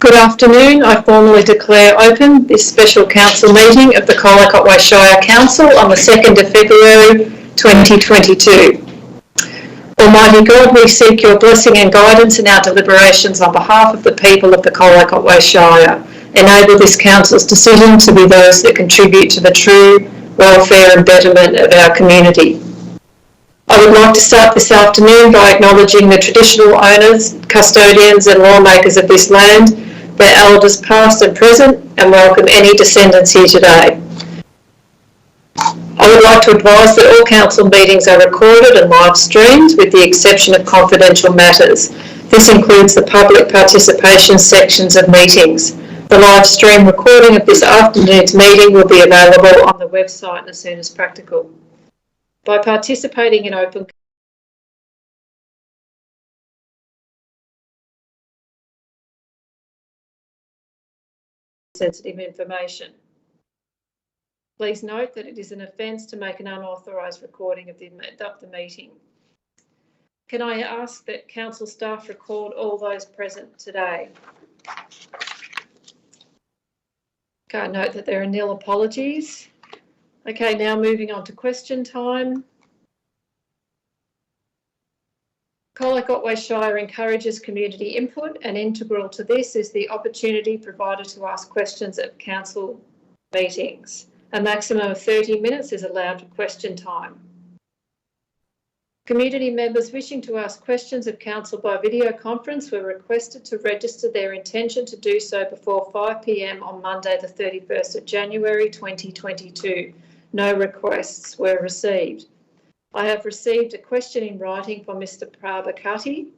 Good afternoon. I formally declare open this special council meeting of the Colac Otway Shire Council on the 2nd of February 2022. Almighty God, we seek your blessing and guidance in our deliberations on behalf of the people of the Colac Otway Shire. Enable this council's decision to be those that contribute to the true welfare and betterment of our community. I would like to start this afternoon by acknowledging the traditional owners, custodians and lawmakers of this land, their elders past and present, and welcome any descendants here today. I would like to advise that all council meetings are recorded and live streamed with the exception of confidential matters. This includes the public participation sections of meetings. The live stream recording of this afternoon's meeting will be available on the website as soon as practical. By participating in open sensitive information. Please note that it is an offence to make an unauthorised recording of the meeting. Can I ask that council staff record all those present today? Okay, note that there are nil apologies. Okay, now moving on to question time. Colac Otway Shire encourages community input, and integral to this is the opportunity provided to ask questions at council meetings. A maximum of 30 minutes is allowed for question time. Community members wishing to ask questions of council by video conference were requested to register their intention to do so before 5 p.m. on Monday the 31st of January 2022. No requests were received. I have received a question in writing from Mr. Prabhakati.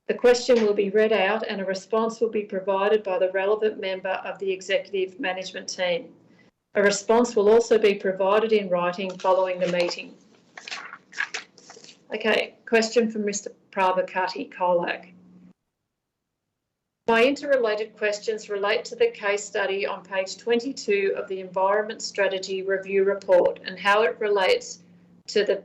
The question will be read out and a response will be provided by the relevant member of the executive management team. A response will also be provided in writing following the meeting. Okay, question from Mr. Prabhakati, Colac. My interrelated questions relate to the case study on page 22 of the Environment Strategy Review Report and how it relates to the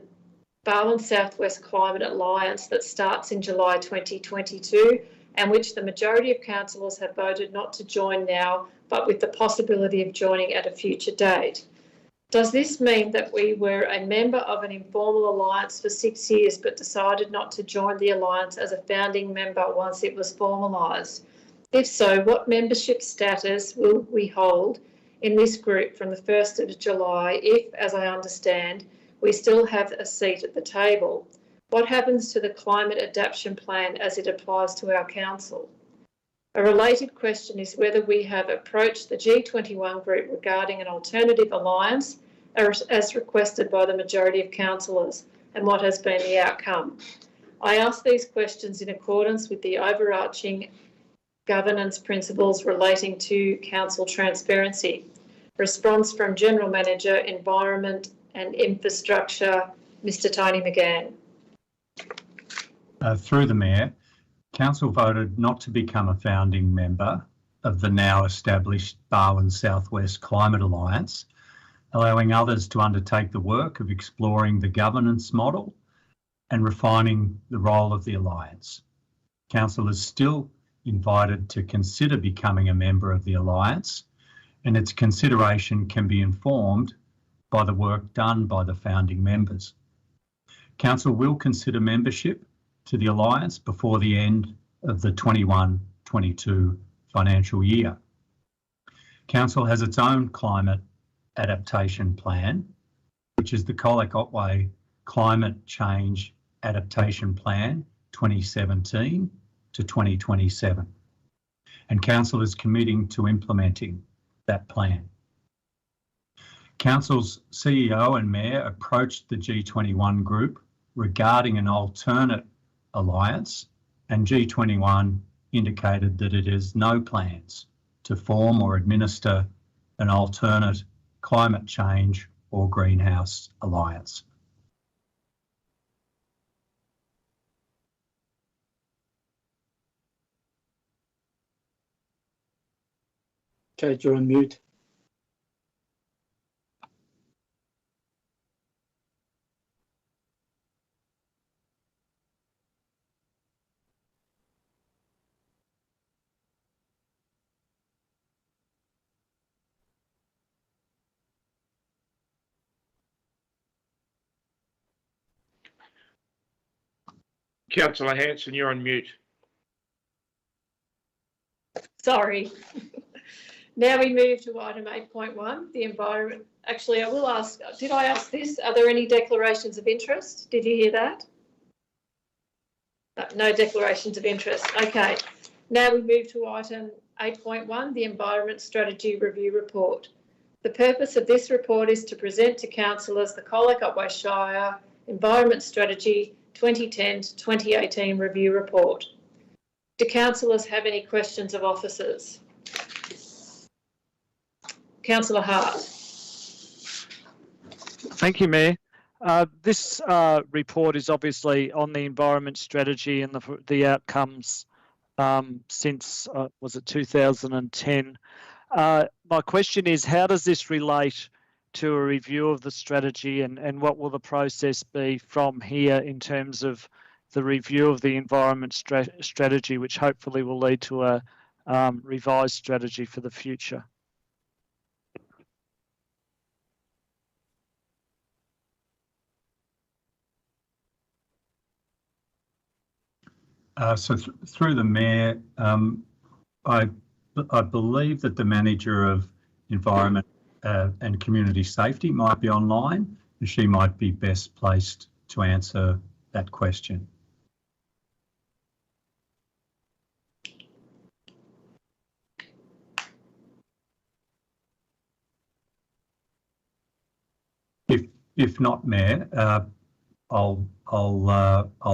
Barwon Southwest Climate Alliance that starts in July 2022 and which the majority of councillors have voted not to join now, but with the possibility of joining at a future date. Does this mean that we were a member of an informal alliance for 6 years but decided not to join the alliance as a founding member once it was formalised? If so, what membership status will we hold in this group from the 1st of July if, as I understand, we still have a seat at the table? What happens to the climate adaptation plan as it applies to our council? A related question is whether we have approached the G21 group regarding an alternative alliance as requested by the majority of councillors and what has been the outcome. I ask these questions in accordance with the overarching governance principles relating to council transparency. Response from General Manager, Environment and Infrastructure, Mr. Tony McGann. Through the Mayor, Council voted not to become a founding member of the now established Barwon Southwest Climate Alliance, allowing others to undertake the work of exploring the governance model and refining the role of the Alliance. Council is still invited to consider becoming a member of the Alliance, and its consideration can be informed by the work done by the founding members. Council will consider membership to the Alliance before the end of the 21-22 financial year. Council has its own climate adaptation plan, which is the Colac Otway Climate Change Adaptation Plan 2017 to 2027, and Council is committing to implementing that plan. Council's CEO and Mayor approached the G21 group regarding an alternate alliance, and G21 indicated that it has no plans to form or administer an alternate climate change or greenhouse alliance. Okay, you're on mute. Councillor Hanson, you're on mute. Sorry. Now we move to item 8.1, the environment. Actually, I will ask, did I ask this? Are there any declarations of interest? Did you hear that? No declarations of interest. Okay. Now we move to item 8.1, the Environment Strategy Review Report. The purpose of this report is to present to councillors the Colac Otway Shire Environment Strategy 2010 to 2018 Review Report. Do councillors have any questions of officers? Councillor Hart. Thank you, Mayor. This report is obviously on the environment strategy and the outcomes since, was it 2010? My question is, how does this relate to a review of the strategy, and what will the process be from here in terms of the review of the environment strategy, which hopefully will lead to a revised strategy for the future? Through the Mayor, I believe that the Manager of Environment and Community Safety might be online, and she might be best placed to answer that question. If not, Mayor, I'll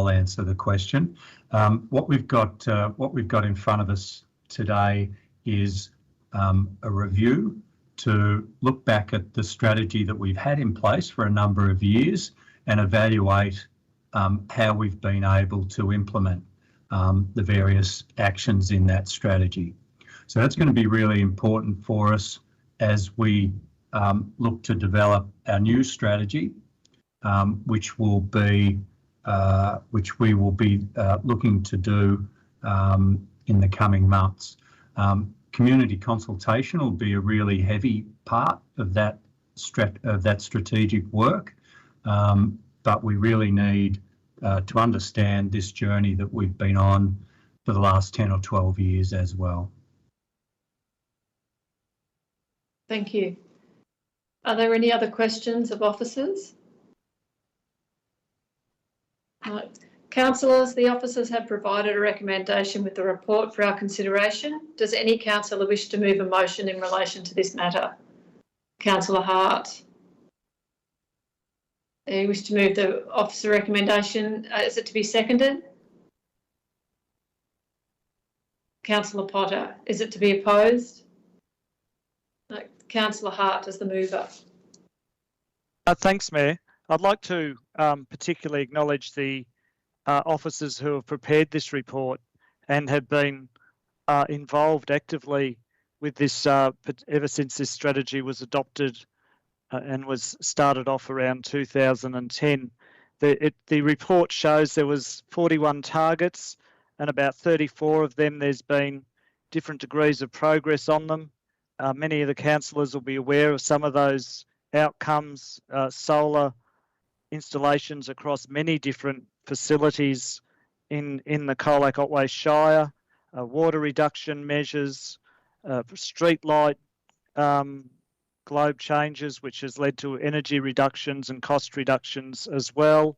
answer the question. What we've got in front of us today is a review to look back at the strategy that we've had in place for a number of years and evaluate how we've been able to implement the various actions in that strategy. So that's going to be really important for us as we look to develop our new strategy, which we will be looking to do in the coming months. Community consultation will be a really heavy part of that strategic work, but we really need to understand this journey that we've been on for the last 10 or 12 years as well. Thank you. Are there any other questions of officers? Councillors, the officers have provided a recommendation with the report for our consideration. Does any councillor wish to move a motion in relation to this matter? Councillor Hart. You wish to move the officer recommendation. Is it to be seconded? Councillor Potter. Is it to be opposed? Councillor Hart as the mover. Thanks, Mayor. I'd like to particularly acknowledge the officers who have prepared this report and have been involved actively with this ever since this strategy was adopted and was started off around 2010. The report shows there was 41 targets, and about 34 of them there's been different degrees of progress on them. Many of the councillors will be aware of some of those outcomes, solar installations across many different facilities in the Colac Otway Shire, water reduction measures, street light globe changes, which has led to energy reductions and cost reductions as well,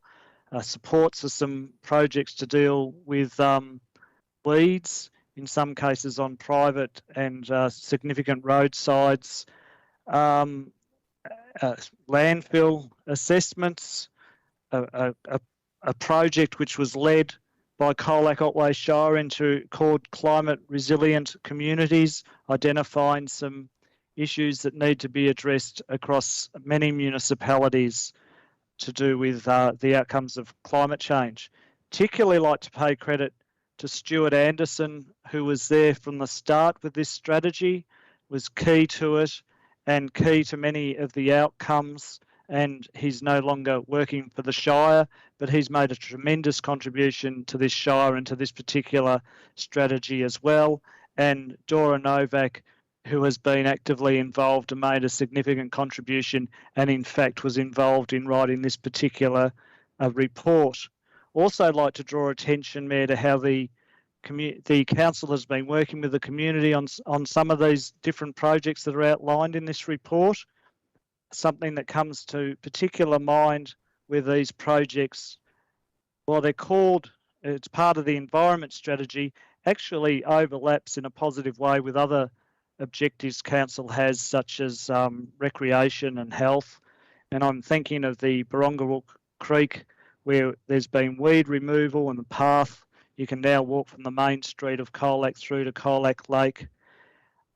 supports for some projects to deal with weeds, in some cases on private and significant roadsides, landfill assessments, a project which was led by Colac Otway Shire called Climate Resilient Communities, identifying some issues that need to be addressed across many municipalities to do with the outcomes of climate change. Particularly like to pay credit to Stuart Anderson, who was there from the start with this strategy, was key to it and key to many of the outcomes, and he's no longer working for the Shire, but he's made a tremendous contribution to this Shire and to this particular strategy as well. And Dora Novak, who has been actively involved and made a significant contribution and in fact was involved in writing this particular report. also like to draw attention, Mayor, to how the council has been working with the community on some of these different projects that are outlined in this report. Something that comes to particular mind with these projects, while they're called, it's part of the environment strategy, actually overlaps in a positive way with other objectives council has, such as recreation and health. And I'm thinking of the Barongarook Creek, where there's been weed removal and the path. You can now walk from the main street of Colac through to Colac Lake.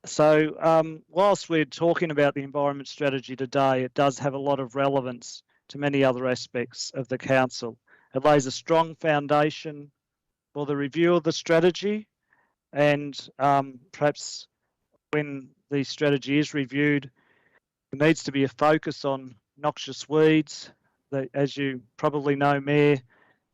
So whilst we're talking about the environment strategy today, it does have a lot of relevance to many other aspects of the council. It lays a strong foundation for the review of the strategy, and perhaps when the strategy is reviewed, there needs to be a focus on noxious weeds. As you probably know, Mayor,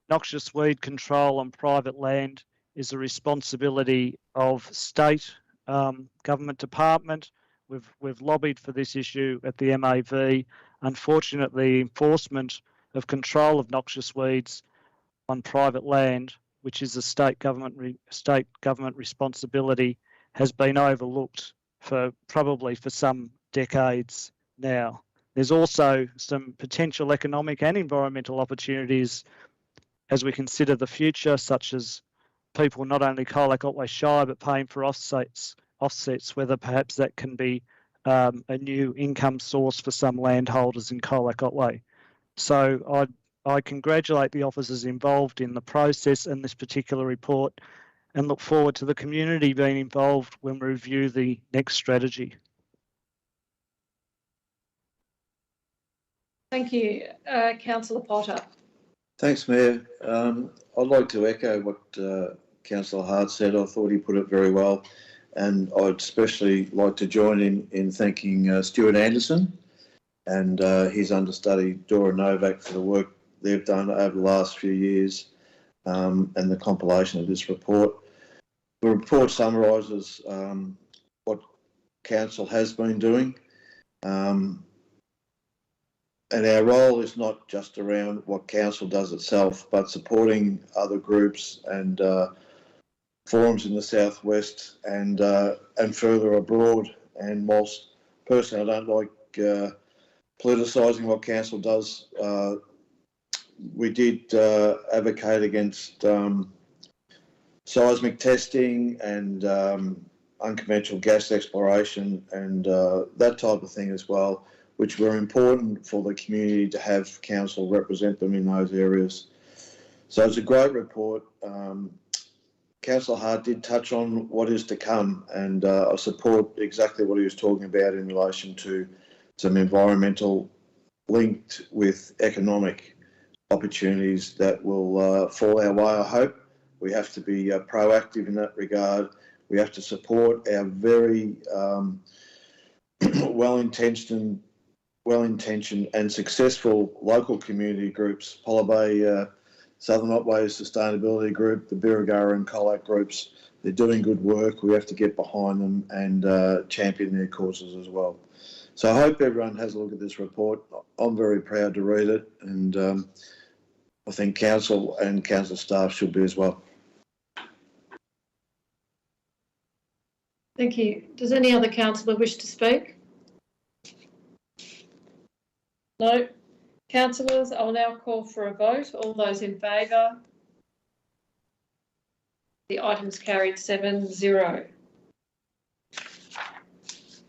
noxious weed control on private land is a responsibility of state government department. We've lobbied for this issue at the MAV. Unfortunately, enforcement of control of noxious weeds on private land, which is a state government responsibility, has been overlooked for some decades now. There's also some potential economic and environmental opportunities as we consider the future, such as people not only Colac Otway Shire but paying for offsets, whether perhaps that can be a new income source for some landholders in Colac Otway. So I congratulate the officers involved in the process in this particular report and look forward to the community being involved when we review the next strategy. Thank you. Councillor Potter. Thanks, Mayor. I'd like to echo what Councillor Hart said. I thought he put it very well, and I'd especially like to join in thanking Stuart Anderson and his understudy Dora Novak for the work they've done over the last few years and the compilation of this report. The report summarises what Council has been doing, and our role is not just around what Council does itself, but supporting other groups and forums in the southwest and further abroad. And whilst personally I don't like politicising what Council does, we did advocate against seismic testing and unconventional gas exploration and that type of thing as well, which were important for the community to have Council represent them in those areas. So it's a great report. Councillor Hart did touch on what is to come, and I support exactly what he was talking about in relation to some environmental linked with economic opportunities that will fall our way, I hope. We have to be proactive in that regard. We have to support our very well-intentioned and successful local community groups, Polar Bay, Southern Otway Sustainability Group, the Birregurra and Colac groups. They're doing good work. We have to get behind them and champion their causes as well. So I hope everyone has a look at this report. I'm very proud to read it, and I think Council and Council staff should be as well. Thank you. Does any other councillor wish to speak? No. Councillors, I will now call for a vote. All those in favour? The item's carried 7-0.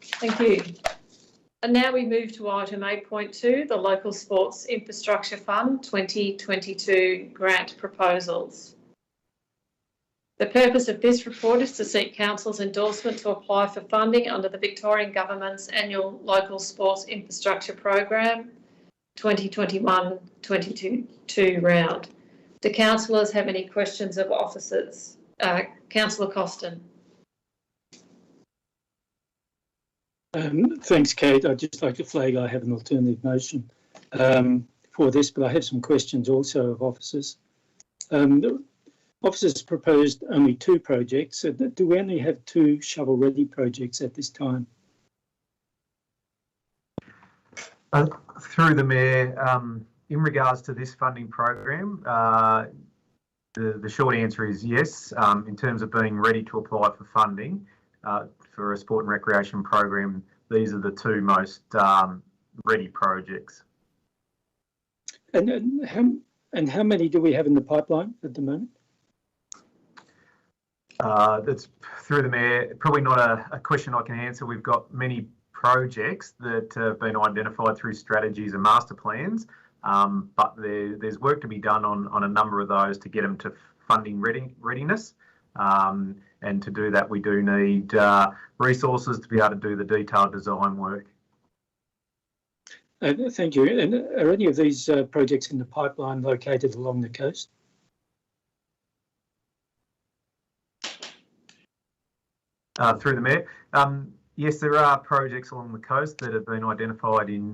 Thank you. And now we move to item 8.2, the Local Sports Infrastructure Fund 2022 grant proposals. The purpose of this report is to seek Council's endorsement to apply for funding under the Victorian Government's annual Local Sports Infrastructure Program 2021-22 round. Do councillors have any questions of officers? Councillor Costin. Thanks, Kate. I'd just like to flag I have an alternative motion for this, but I have some questions also of officers. The officers proposed only 2 projects. So do we only have 2 shovel-ready projects at this time? Through the Mayor, in regards to this funding program, The short answer is yes. In terms of being ready to apply for funding for a sport and recreation program, these are the two most ready projects. And how many do we have in the pipeline at the moment? That's through the Mayor. Probably not a question I can answer. We've got many projects that have been identified through strategies and master plans, but there's work to be done on a number of those to get them to funding readiness. And to do that, we do need resources to be able to do the detailed design work. Thank you. And are any of these projects in the pipeline located along the coast? Through the Mayor. Yes, there are projects along the coast that have been identified in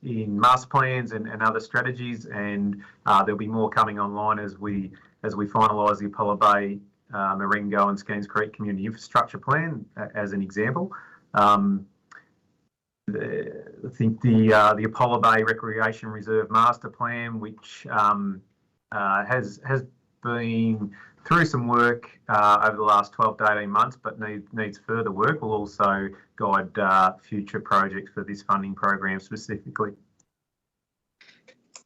master plans and other strategies, and there'll be more coming online as we finalise the Apollo Bay, Marengo and Skeens Creek Community Infrastructure Plan, as an example. I think the Apollo Bay Recreation Reserve Master Plan, which has been through some work over the last 12 to 18 months, but needs further work, will also guide future projects for this funding program specifically.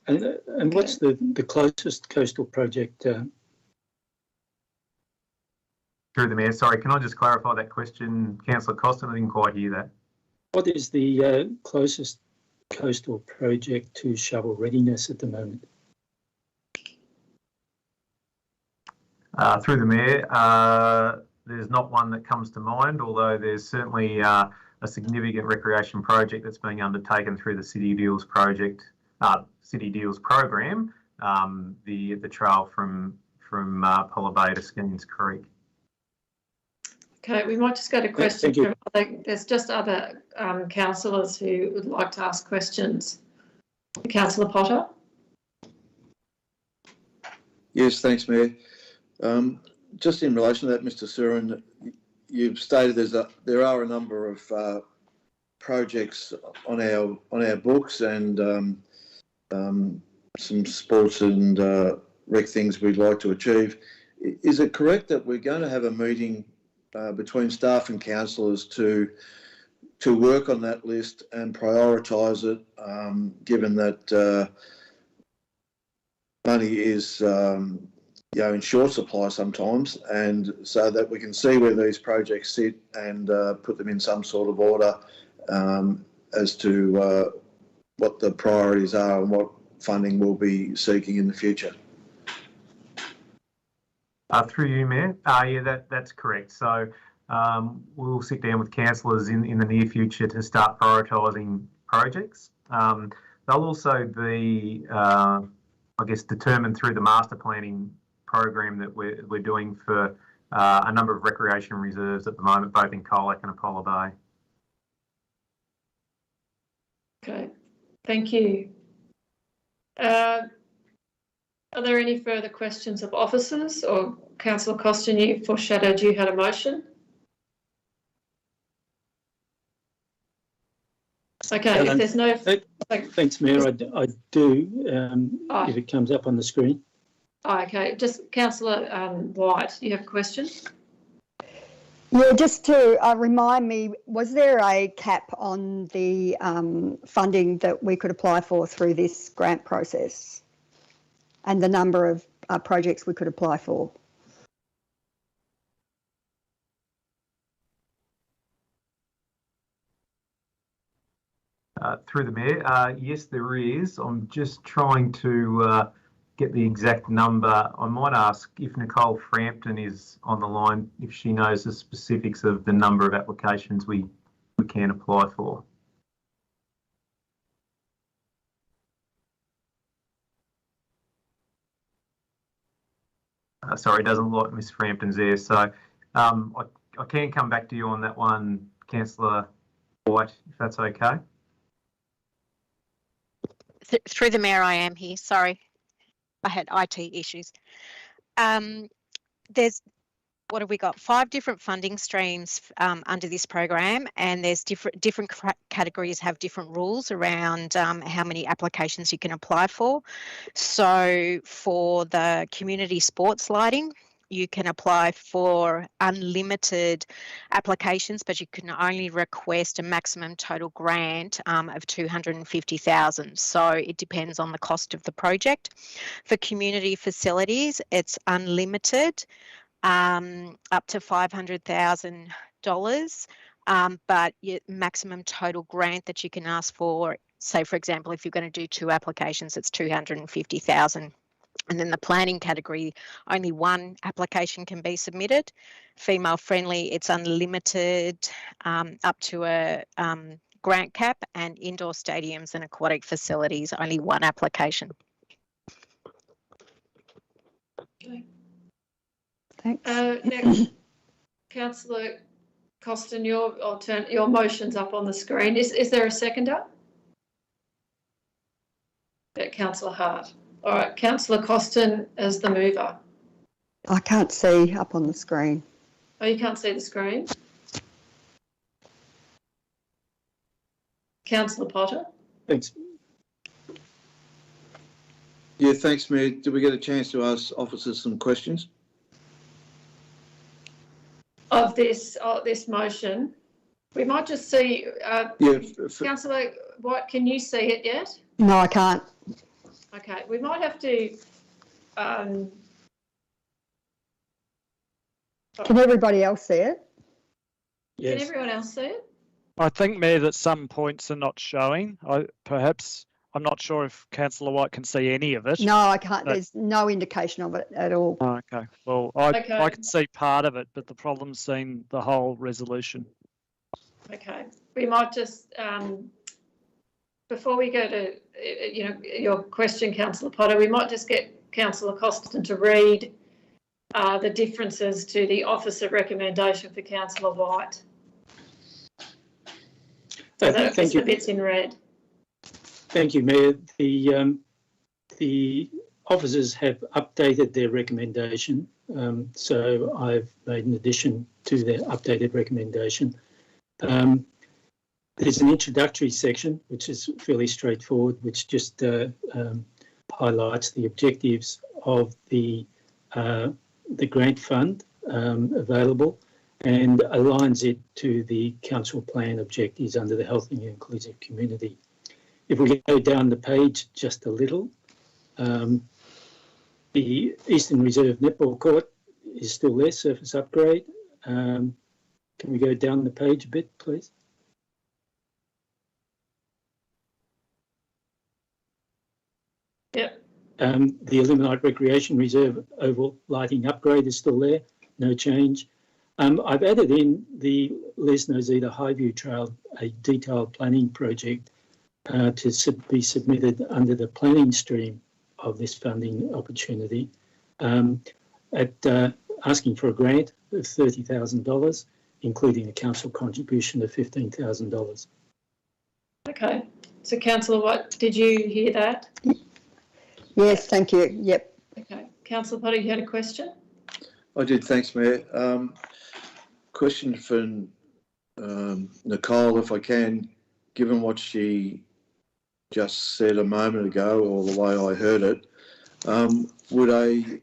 And what's the closest coastal project? Through the Mayor, sorry, can I just clarify that question, Councillor Costin? I didn't quite hear that. What is the closest coastal project to shovel readiness at the moment? Through the Mayor, there's not one that comes to mind, although there's certainly a significant recreation project that's being undertaken through the City Deals project, City Deals program, the trail from Apollo Bay to Skeens Creek. Okay, we might just go to questions. Thank you. I think there's just other councillors who would like to ask questions. Councillor Potter. Yes, thanks, Mayor. Just in relation to that, Mr. Surin, you've stated there are a number of projects on our books and some sports and rec things we'd like to achieve. Is it correct that we're going to have a meeting between staff and councillors to work on that list and prioritise it, given that money is in short supply sometimes, and so that we can see where these projects sit and put them in some sort of order as to what the priorities are and what funding we'll be seeking in the future. Through you, Mayor. Yeah, that's correct. So we'll sit down with councillors in the near future to start prioritising projects. They'll also be, I guess, determined through the master planning program that we're doing for a number of recreation reserves at the moment, both in Colac and Apollo Bay. Okay, thank you. Are there any further questions of officers? Or Councillor Costin, you foreshadowed you had a motion. Okay, if there's no... Thanks, Mayor. I do, if it comes up on the screen. Okay, just Councillor White, you have a question? Yeah, just to remind me, was there a cap on the funding that we could apply for through this grant process and the number of projects we could apply for? Through the Mayor, yes, there is. I'm just trying to get the exact number. I might ask if Nicole Frampton is on the line, if she knows the specifics of the number of applications we can apply for. Sorry, it doesn't look like Miss Frampton's there. So I can come back to you on that one, Councillor White, if that's okay. Through the Mayor, I am here. Sorry, I had IT issues. There's what have we got? 5 different funding streams under this program, and there's different categories have different rules around how many applications you can apply for. So for the community sports lighting, you can apply for unlimited applications, but you can only request a maximum total grant of $250,000. So it depends on the cost of the project. For community facilities, it's unlimited, up to $500,000, but your maximum total grant that you can ask for, say, for example, if you're going to do 2 applications, it's $250,000. And then the planning category, only 1 application can be submitted. Female friendly, it's unlimited, up to a grant cap, and indoor stadiums and aquatic facilities, only 1 application. Okay. Thanks. Next, Councillor Costin, your motion's up on the screen. Is there a seconder? Councillor Hart. All right, Councillor Costin as the mover. I can't see up on the screen. Oh, you can't see the screen? Councillor Potter. Thanks. Yeah, thanks, Mayor. Did we get a chance to ask officers some questions? Of this motion, we might just see. Councillor White, can you see it yet? No, I can't. Okay, we might have to. Can everybody else see it? Yes. Can everyone else see it? I think, Mayor, that some points are not showing. I'm not sure if Councillor White can see any of it. No, I can't. There's no indication of it at all. Oh, okay. Well, I can see part of it, but the problem's seen the whole resolution. Okay, we might just before we go to your question, Councillor Potter, we might just get Councillor Costin to read the differences to the officer recommendation for Councillor White. So that's the bits in red. Thank you, Mayor. The officers have updated their recommendation, so I've made an addition to their updated recommendation. There's an introductory section, which is fairly straightforward, which just highlights the objectives of the grant fund available and aligns it to the council plan objectives under the healthy and inclusive community. If we go down the page just a little, the Eastern Reserve Netball Court is still there, surface upgrade. Can we go down the page a bit, please? Yep. The Illuminate Recreation Reserve oval lighting upgrade is still there, no change. I've added in the Les Nosita Highview Trail, a detailed planning project to be submitted under the planning stream of this funding opportunity, asking for a grant of $30,000, including a council contribution of $15,000. Okay, so Councillor White, did you hear that? Yes, thank you. Yep. Okay, Councillor Potter, you had a question? I did, thanks, Mayor. Question for Nicole, if I can, given what she just said a moment ago, or the way I heard it, would a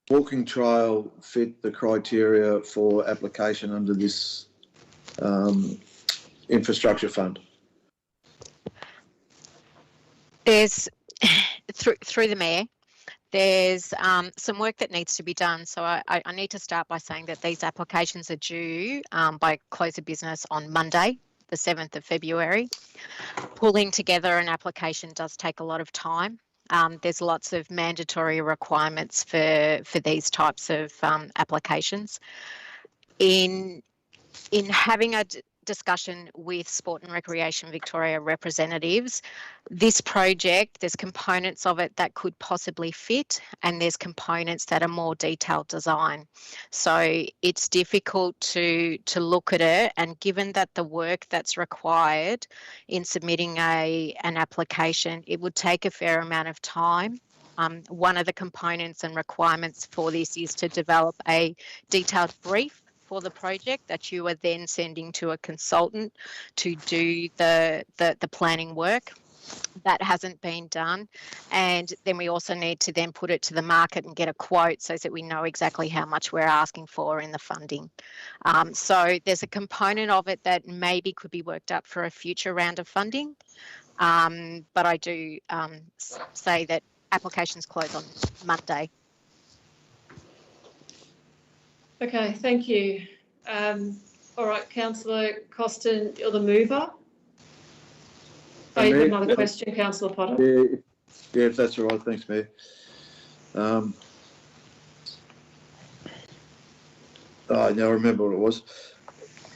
walking trail fit the criteria for application under this infrastructure fund? There's, through the Mayor, there's some work that needs to be done. So I need to start by saying that these applications are due by close of business on Monday, the 7th of February. Pulling together an application does take a lot of time. There's lots of mandatory requirements for these types of applications. In having a discussion with Sport and Recreation Victoria representatives, this project, there's components of it that could possibly fit, and there's components that are more detailed design. So it's difficult to look at it, and given that the work that's required in submitting an application, it would take a fair amount of time One of the components and requirements for this is to develop a detailed brief for the project that you are then sending to a consultant to do the planning work. That hasn't been done, and then we also need to then put it to the market and get a quote so that we know exactly how much we're asking for in the funding. So there's a component of it that maybe could be worked up for a future round of funding, but I do say that applications close on Monday. Okay, thank you. All right, Councillor Costin, you're the mover. Oh, you've got another question, Councillor Potter. Yeah, if that's all right, thanks, Mayor. I now remember what it was.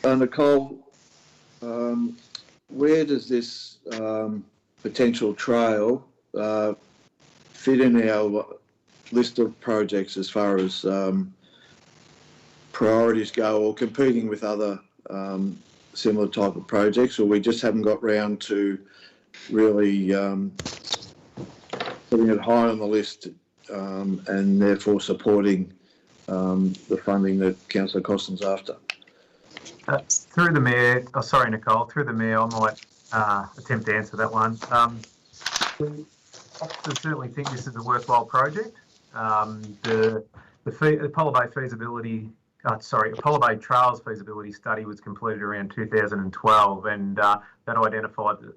Nicole, where does this potential trail fit in our list of projects as far as priorities go, or competing with other similar type of projects, or we just haven't got round to really putting it high on the list and therefore supporting the funding that Councillor Costin's after? Through the Mayor, oh sorry Nicole, through the Mayor, I might attempt to answer that one. We certainly think this is a worthwhile project. The Apollo Bay feasibility, Apollo Bay Trails feasibility study was completed around 2012, and that identified that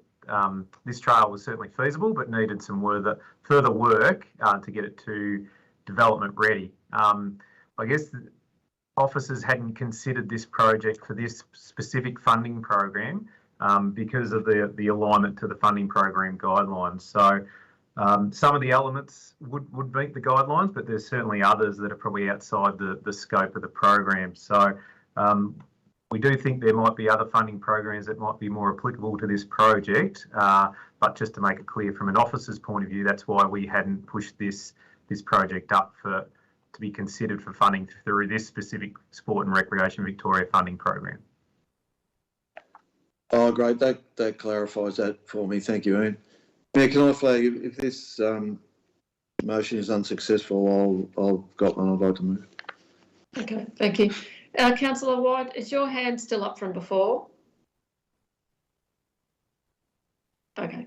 this trail was certainly feasible but needed some further work to get it to development ready. I guess officers hadn't considered this project for this specific funding program because of the alignment to the funding program guidelines. So some of the elements would meet the guidelines, but there's certainly others that are probably outside the scope of the program. So we do think there might be other funding programs that might be more applicable to this project, but just to make it clear from an officer's point of view, that's why we hadn't pushed this project up to be considered for funding through this specific Sport and Recreation Victoria funding program. Oh, great. That clarifies that for me. Thank you, Ian. Mayor, can I flag, if this motion is unsuccessful, I've got one I'd like to move. Okay, thank you. Councillor White, is your hand still up from before? Okay.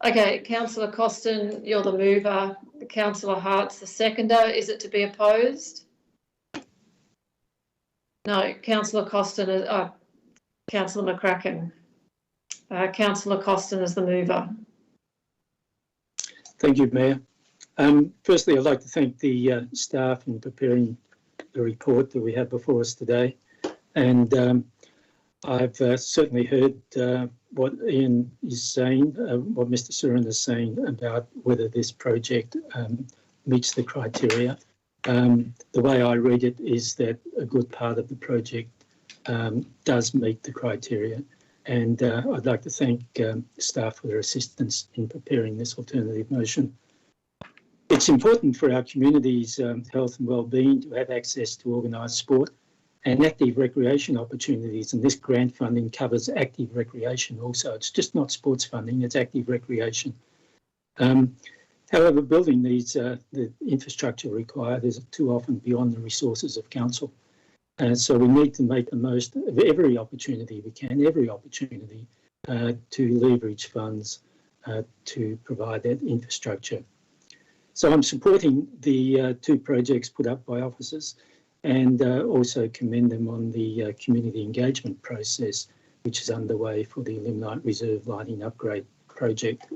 Okay, Councillor Costin, you're the mover. Councillor Hart's the seconder. Is it to be opposed? No. Councillor Costin is, Councillor McCracken. Councillor Costin is the mover. Thank you, Mayor. Firstly, I'd like to thank the staff in preparing the report that we have before us today. And I've certainly heard what Ian is saying, what Mr. Surin is saying about whether this project meets the criteria. The way I read it is that a good part of the project does meet the criteria. And I'd like to thank staff for their assistance in preparing this alternative motion. It's important for our community's health and wellbeing to have access to organised sport and active recreation opportunities, and this grant funding covers active recreation also. It's just not sports funding, it's active recreation. However, building these, the infrastructure required is too often beyond the resources of council. So we need to make the most of every opportunity we can, to leverage funds to provide that infrastructure. So I'm supporting the two projects put up by officers, and also commend them on the community engagement process, which is underway for the Limonite Reserve Lighting Upgrade project.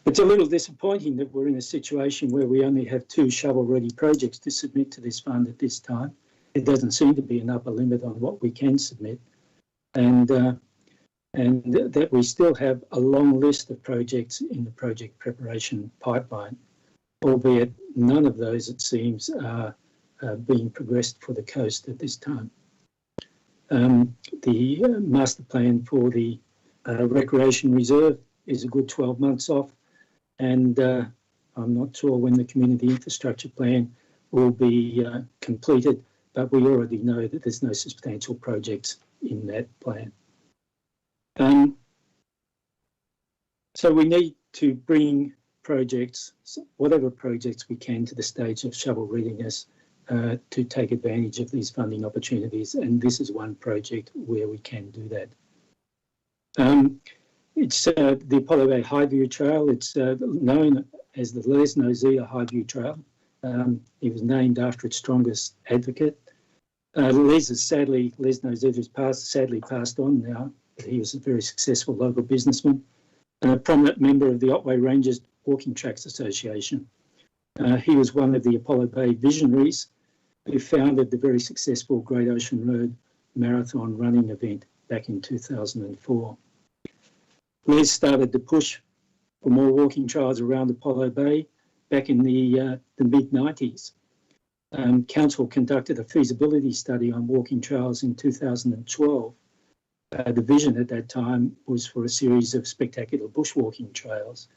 It's a little disappointing that we're in a situation where we only have 2 shovel-ready projects to submit to this fund at this time. There doesn't seem to be an upper limit on what we can submit, and that we still have a long list of projects in the project preparation pipeline, albeit none of those, it seems, are being progressed for the coast at this time. The master plan for the recreation reserve is a good 12 months off, and I'm not sure when the community infrastructure plan will be completed, but we already know that there's no substantial projects in that plan. So we need to bring projects, whatever projects we can, to the stage of shovel readiness to take advantage of these funding opportunities. And this is one project where we can do that. It's the Apollo Bay Highview Trail. It's known as the Les Nozia Highview Trail. It was named after its strongest advocate. Les Nozia has sadly passed on now, but he was a very successful local businessman and a prominent member of the Otway Rangers Walking Tracks Association. He was one of the Apollo Bay visionaries who founded the very successful Great Ocean Road Marathon running event back in 2004. Les started to push for more walking trails around Apollo Bay back in the mid-90s. Council conducted a feasibility study on walking trails in 2012. The vision at that time was for a series of spectacular bushwalking trails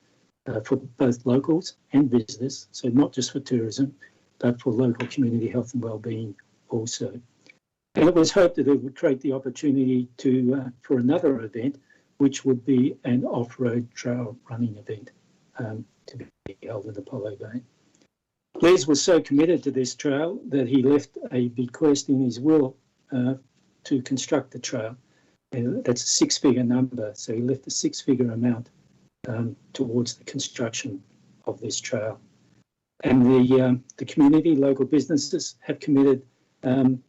for both locals and visitors, so not just for tourism, but for local community health and wellbeing also. And it was hoped that it would create the opportunity for another event, which would be an off-road trail running event to be held in Apollo Bay. Les was so committed to this trail that he left a bequest in his will to construct the trail. And that's a six-figure number, so he left a six-figure amount towards the construction of this trail. And the community, local businesses have committed an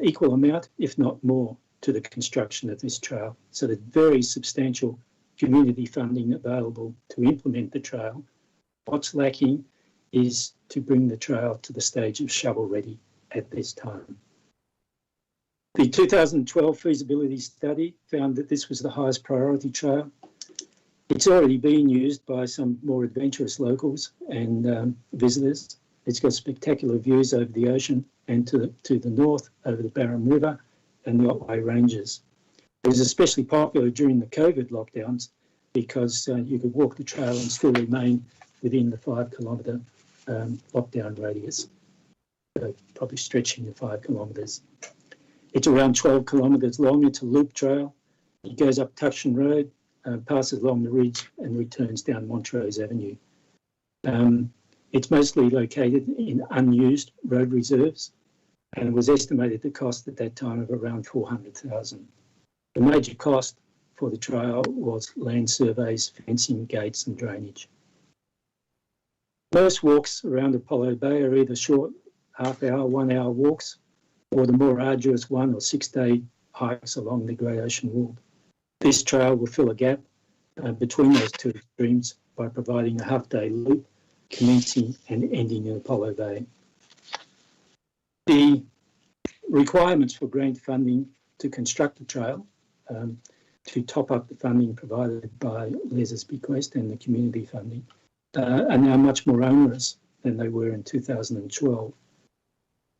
equal amount, if not more, to the construction of this trail. So there's very substantial community funding available to implement the trail. What's lacking is to bring the trail to the stage of shovel ready at this time. The 2012 feasibility study found that this was the highest priority trail. It's already been used by some more adventurous locals and visitors. It's got spectacular views over the ocean and to the north over the Barham River and the Otway Ranges. It was especially popular during the COVID lockdowns because you could walk the trail and still remain within the 5 kilometre lockdown radius, so probably stretching the 5 kilometres. It's around 12 kilometres long. It's a loop trail. It goes up Tuxton Road, passes along the ridge and returns down Montrose Avenue. It's mostly located in unused road reserves and was estimated to cost at that time of around $400,000. The major cost for the trail was land surveys, fencing, gates and drainage. Most walks around Apollo Bay are either short half-hour, 1 hour walks or the more arduous 1 or 6 day hikes along the Great Ocean Wall. This trail will fill a gap between those two extremes by providing a half-day loop commencing and ending in Apollo Bay. The requirements for grant funding to construct the trail to top up the funding provided by Les's bequest and the community funding are now much more onerous than they were in 2012.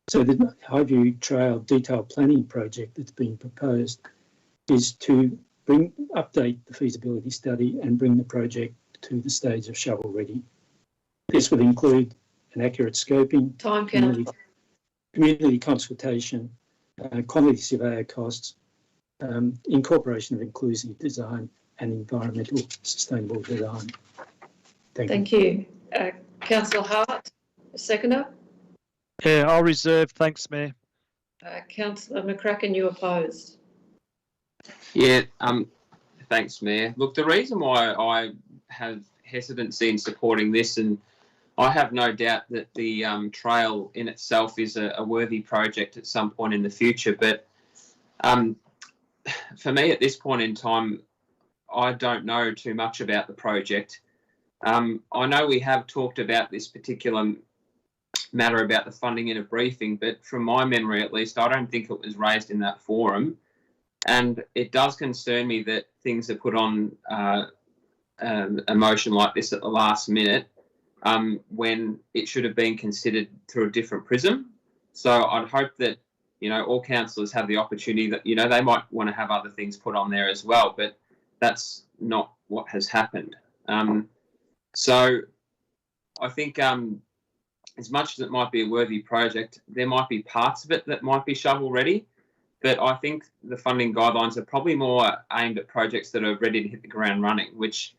So the Highview Trail detailed planning project that's been proposed is to update the feasibility study and bring the project to the stage of shovel ready. This would include an accurate scoping, community consultation, quantity surveyor costs, incorporation of inclusive design and environmental sustainable design. Thank you. Councillor Hart, seconder. Yeah, I'll reserve. Thanks, Mayor. Councillor McCracken, you opposed. Yeah, thanks, Mayor. Look, the reason why I have hesitancy in supporting this, and I have no doubt that the trail in itself is a worthy project at some point in the future, but for me at this point in time, I don't know too much about the project. I know we have talked about this particular matter about the funding in a briefing, but from my memory at least, I don't think it was raised in that forum. And it does concern me that things are put on a motion like this at the last minute when it should have been considered through a different prism. So I'd hope that, you know, all councillors have the opportunity that, you know, they might want to have other things put on there as well, but that's not what has happened. So I think as much as it might be a worthy project, there might be parts of it that might be shovel ready, but I think the funding guidelines are probably more aimed at projects that are ready to hit the ground running, which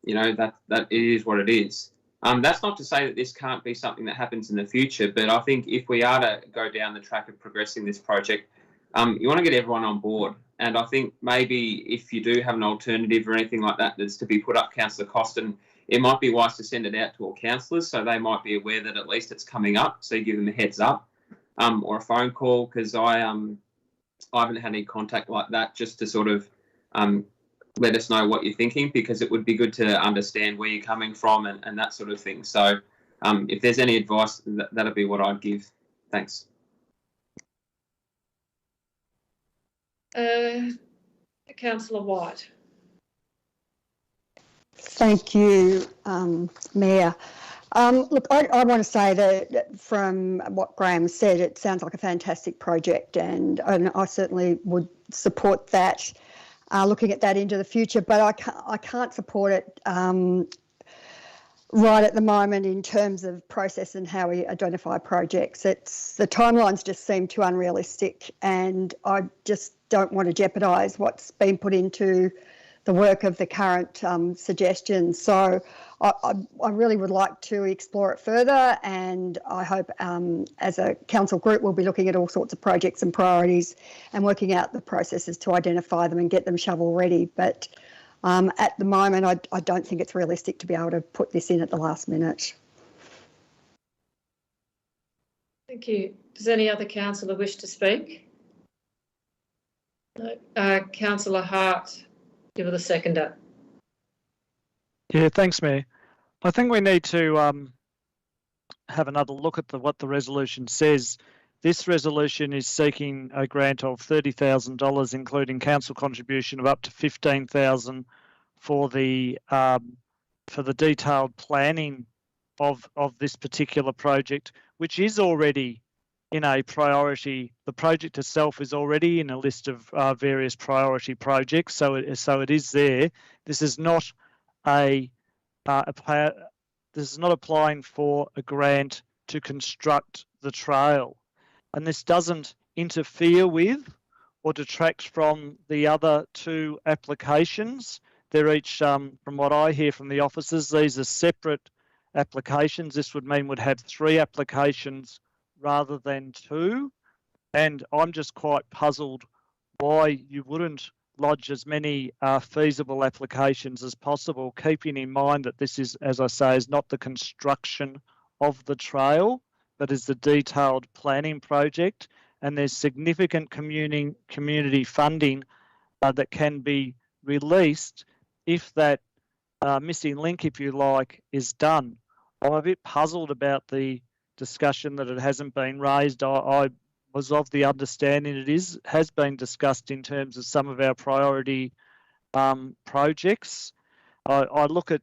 you know, that it is what it is. That's not to say that this can't be something that happens in the future, but I think if we are to go down the track of progressing this project, you want to get everyone on board. And I think maybe if you do have an alternative or anything like that that's to be put up, Councillor Costin, it might be wise to send it out to all councillors so they might be aware that at least it's coming up, so you give them a heads up, or a phone call, because I haven't had any contact like that just to sort of let us know what you're thinking, because it would be good to understand where you're coming from and that sort of thing. So if there's any advice, that'll be what I'd give. Thanks. Councillor White. Thank you, Mayor. Look, I want to say that from what Graham said, it sounds like a fantastic project, and I certainly would support that, looking at that into the future, but I can't support it right at the moment in terms of process and how we identify projects. The timelines just seem too unrealistic, and I just don't want to jeopardise what's been put into the work of the current suggestions. So I really would like to explore it further, and I hope as a council group we'll be looking at all sorts of projects and priorities and working out the processes to identify them and get them shovel ready. But at the moment I don't think it's realistic to be able to put this in at the last minute. Thank you. Does any other councillor wish to speak? No. Councillor Hart, you were the seconder. Yeah, thanks, Mayor. I think we need to have another look at what the resolution says. This resolution is seeking a grant of $30,000, including council contribution of up to $15,000 for the detailed planning of this particular project, which is already in a priority. The project itself is already in a list of various priority projects, so it is there. This is not this is not applying for a grant to construct the trail, and this doesn't interfere with or detract from the other two applications. They're each, from what I hear from the officers, these are separate applications. This would mean we'd have 3 applications rather than 2, and I'm just quite puzzled why you wouldn't lodge as many feasible applications as possible, keeping in mind that this is, as I say, is not the construction of the trail, but is the detailed planning project, and there's significant community funding that can be released if that missing link, if you like, is done. I'm a bit puzzled about the discussion that it hasn't been raised. I was of the understanding it has been discussed in terms of some of our priority projects. I look at,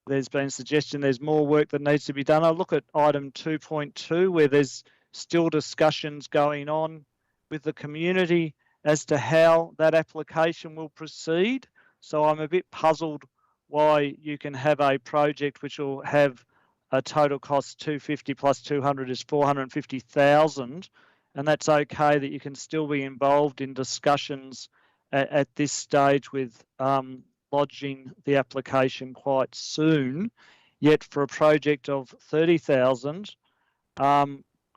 there's been suggestion there's more work that needs to be done. I look at item 2.2 where there's still discussions going on with the community as to how that application will proceed. So I'm a bit puzzled why you can have a project which will have a total cost 250 plus 200 is 450,000, and that's okay that you can still be involved in discussions at this stage with lodging the application quite soon. Yet for a project of 30,000,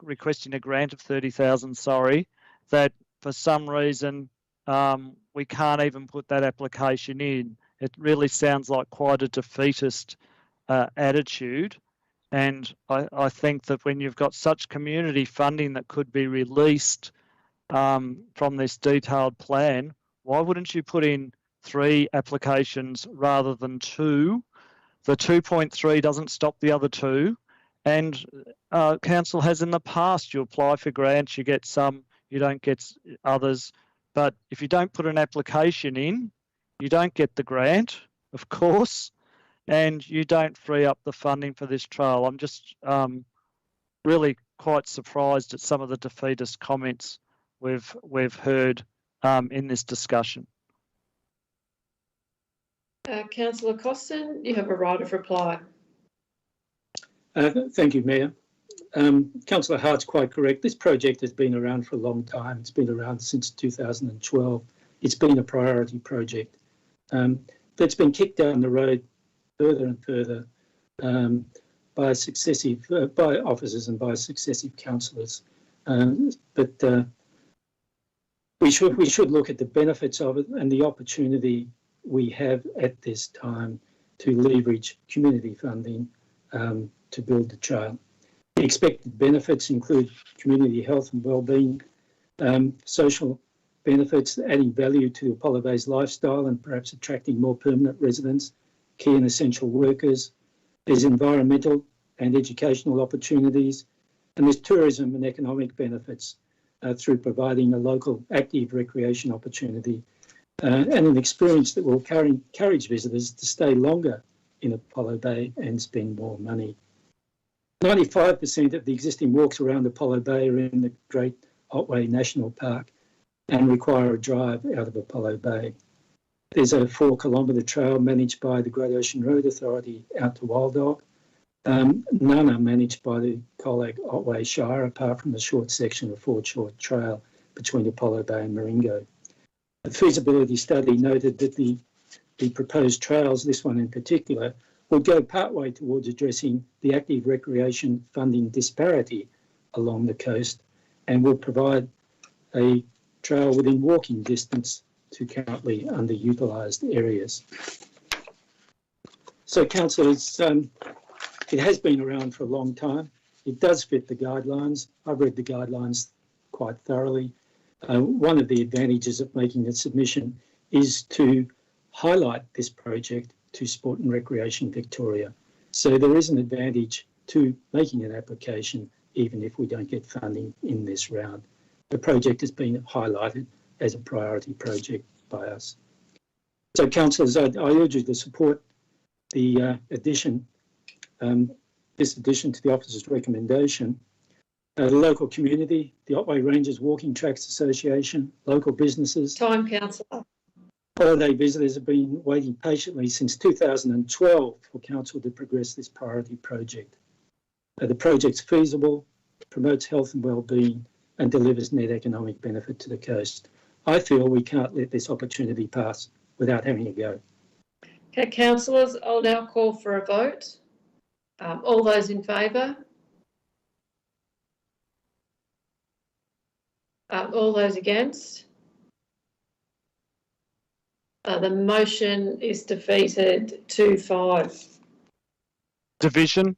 requesting a grant of 30,000, sorry, that for some reason we can't even put that application in. It really sounds like quite a defeatist attitude. And I think that when you've got such community funding that could be released from this detailed plan, why wouldn't you put in 3 applications rather than 2? The 2.3 doesn't stop the other 2. And council has in the past, you apply for grants, you get some, you don't get others. But if you don't put an application in, you don't get the grant, of course, and you don't free up the funding for this trail. I'm just really quite surprised at some of the defeatist comments we've heard in this discussion. Councillor Costin, you have a right of reply. Thank you, Mayor. Councillor Hart's quite correct. This project has been around for a long time. It's been around since 2012. It's been a priority project. That's been kicked down the road further and further by officers and by successive councillors. But we should look at the benefits of it and the opportunity we have at this time to leverage community funding to build the trail. The expected benefits include community health and wellbeing, social benefits, adding value to Apollo Bay's lifestyle and perhaps attracting more permanent residents, key and essential workers. There's environmental and educational opportunities, and there's tourism and economic benefits through providing a local active recreation opportunity and an experience that will encourage visitors to stay longer in Apollo Bay and spend more money. 95% of the existing walks around Apollo Bay are in the Great Otway National Park and require a drive out of Apollo Bay. There's a 4-kilometre trail managed by the Great Ocean Road Authority out to Wild Dog. None are managed by the Colac Otway Shire, apart from a short section of Ford Short Trail between Apollo Bay and Maringo. The feasibility study noted that the proposed trails, this one in particular, would go partway towards addressing the active recreation funding disparity along the coast and will provide a trail within walking distance to currently underutilised areas. So, councillors, it has been around for a long time. It does fit the guidelines. I've read the guidelines quite thoroughly. One of the advantages of making the submission is to highlight this project to Sport and Recreation Victoria. So there is an advantage to making an application even if we don't get funding in this round. The project has been highlighted as a priority project by us. So councillors, I urge you to support the this addition to the officer's recommendation. The local community, the Otway Rangers Walking Tracks Association, local businesses. Time, councillor. Holiday visitors have been waiting patiently since 2012 for council to progress this priority project. The project's feasible, promotes health and wellbeing and delivers net economic benefit to the coast. I feel we can't let this opportunity pass without having a go. Okay, councillors, I'll now call for a vote. All those in favour? All those against? The motion is defeated 2-5. Division.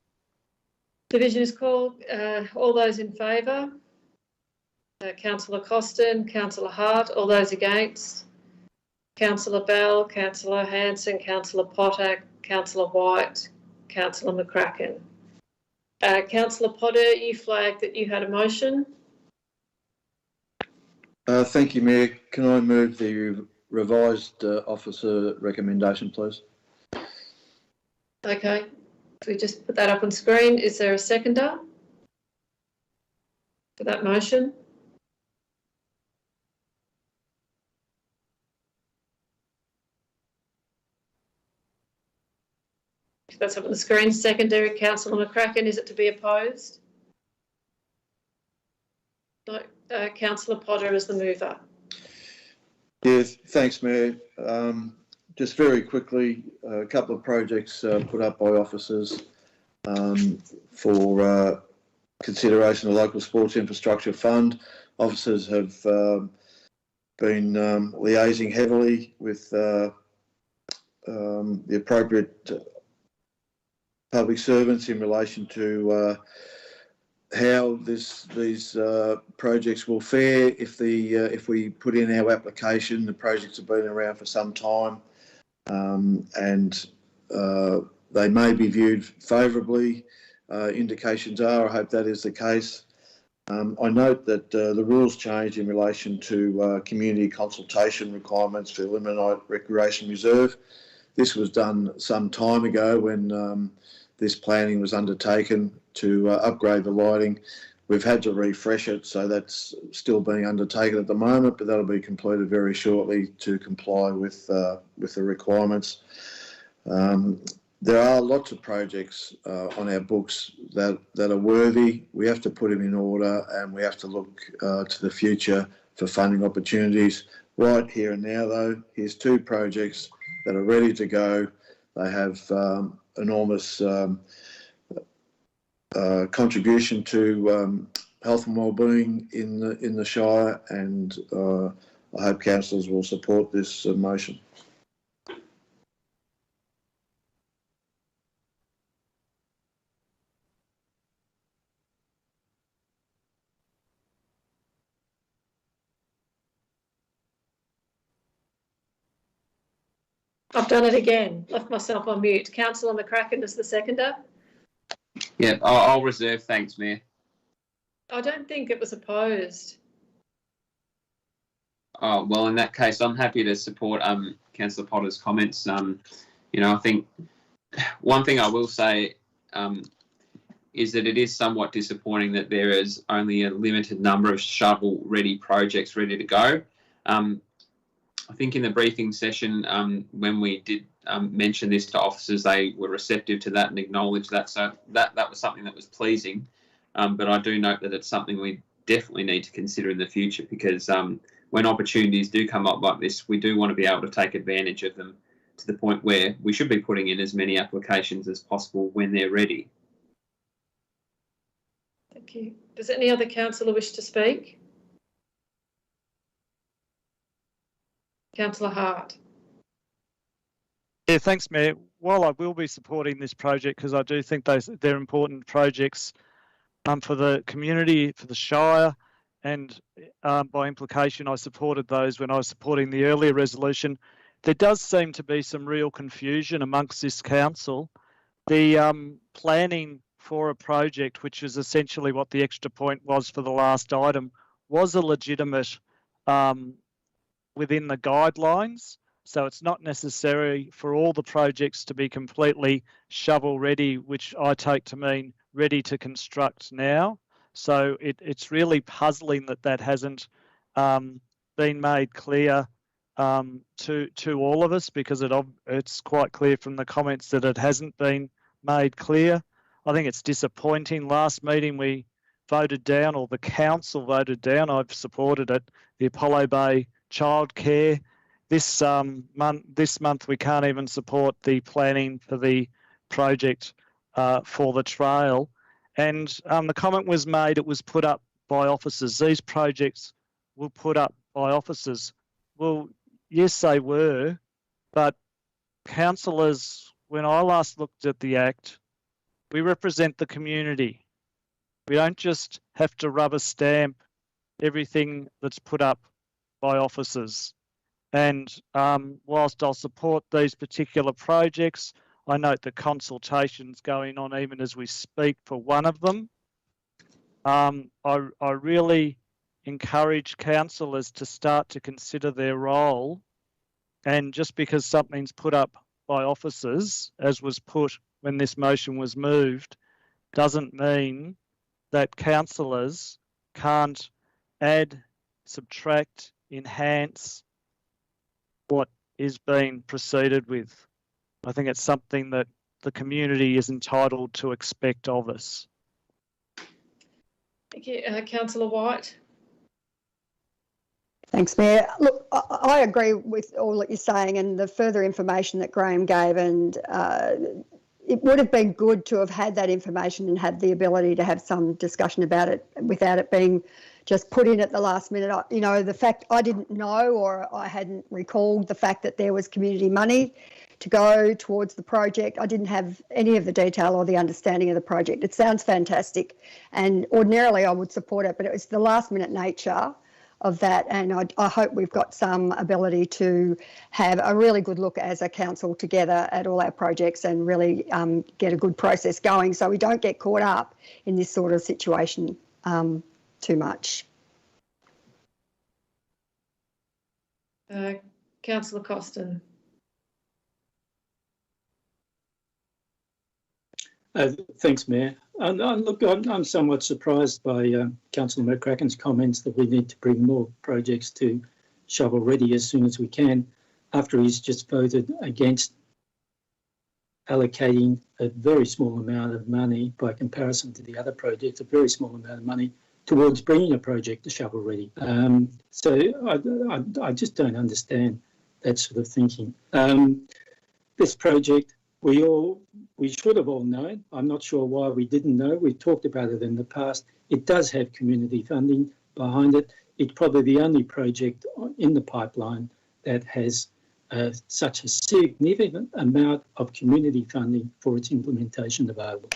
Division is called. All those in favour? Councillor Costin, Councillor Hart, all those against? Councillor Bell, Councillor Hanson, Councillor Potter, Councillor White, Councillor McCracken. Councillor Potter, you flagged that you had a motion. Thank you, Mayor. Can I move the revised officer recommendation, please? Okay, so we just put that up on screen. Is there a seconder for that motion? That's up on the screen. Secondary, Councillor McCracken. Is it to be opposed? No. Councillor Potter is the mover. Yes, thanks, Mayor. Just very quickly, a couple of projects put up by officers for consideration of the Local Sports Infrastructure Fund. Officers have been liaising heavily with the appropriate public servants in relation to how these projects will fare if we put in our application. The projects have been around for some time, and they may be viewed favourably. Indications are, I hope that is the case. I note that the rules changed in relation to community consultation requirements for the Limonite Recreation Reserve. This was done some time ago when this planning was undertaken to upgrade the lighting. We've had to refresh it, so that's still being undertaken at the moment, but that'll be completed very shortly to comply with the requirements. There are lots of projects on our books that are worthy. We have to put them in order, and we have to look to the future for funding opportunities. Right here and now, though, here's two projects that are ready to go, They have enormous contribution to health and wellbeing in the Shire, and I hope councillors will support this motion. I've done it again, left myself on mute. Councillor McCracken is the seconder. Yeah, I'll reserve. Thanks, Mayor. I don't think it was opposed. Oh, well, in that case, I'm happy to support Councillor Potter's comments. You know, I think one thing I will say is that it is somewhat disappointing that there is only a limited number of shovel-ready projects ready to go. I think in the briefing session, when we did mention this to officers, they were receptive to that and acknowledged that. So that was something that was pleasing. But I do note that it's something we definitely need to consider in the future, because when opportunities do come up like this, we do want to be able to take advantage of them to the point where we should be putting in as many applications as possible when they're ready. Thank you. Does any other councillor wish to speak? Councillor Hart. Yeah, thanks, Mayor. While I will be supporting this project, because I do think they're important projects for the community, for the Shire, and by implication, I supported those when I was supporting the earlier resolution. There does seem to be some real confusion amongst this council. The planning for a project, which is essentially what the extra point was for the last item, was a legitimate within the guidelines. So it's not necessary for all the projects to be completely shovel ready, which I take to mean ready to construct now. So it's really puzzling that hasn't been made clear to all of us, because it's quite clear from the comments that it hasn't been made clear. I think it's disappointing. Last meeting we voted down, or the council voted down, I've supported it, the Apollo Bay childcare. This month we can't even support the planning for the project for the trail. And the comment was made, it was put up by officers. These projects were put up by officers. Well, yes, they were, but councillors, when I last looked at the Act, we represent the community. We don't just have to rubber stamp everything that's put up by officers. And whilst I'll support these particular projects, I note the consultations going on even as we speak for one of them. I really encourage councillors to start to consider their role, and just because something's put up by officers, as was put when this motion was moved, doesn't mean that councillors can't add, subtract, enhance what is being proceeded with. I think it's something that the community is entitled to expect of us. Thank you. Councillor White. Thanks, Mayor. Look, I agree with all that you're saying and the further information that Graham gave, and it would have been good to have had that information and had the ability to have some discussion about it without it being just put in at the last minute. You know, the fact I didn't know, or I hadn't recalled the fact that there was community money to go towards the project. I didn't have any of the detail or the understanding of the project. It sounds fantastic, and ordinarily I would support it, but it was the last minute nature of that, and I hope we've got some ability to have a really good look as a council together at all our projects and really get a good process going, so we don't get caught up in this sort of situation too much. Councillor Costin. Thanks, Mayor. Look, I'm somewhat surprised by Councillor McCracken's comments that we need to bring more projects to shovel ready as soon as we can, after he's just voted against allocating a very small amount of money by comparison to the other projects, a very small amount of money towards bringing a project to shovel ready. So I just don't understand that sort of thinking. This project we should have all known. I'm not sure why we didn't know. We've talked about it in the past. It does have community funding behind it. It's probably the only project in the pipeline that has such a significant amount of community funding for its implementation available.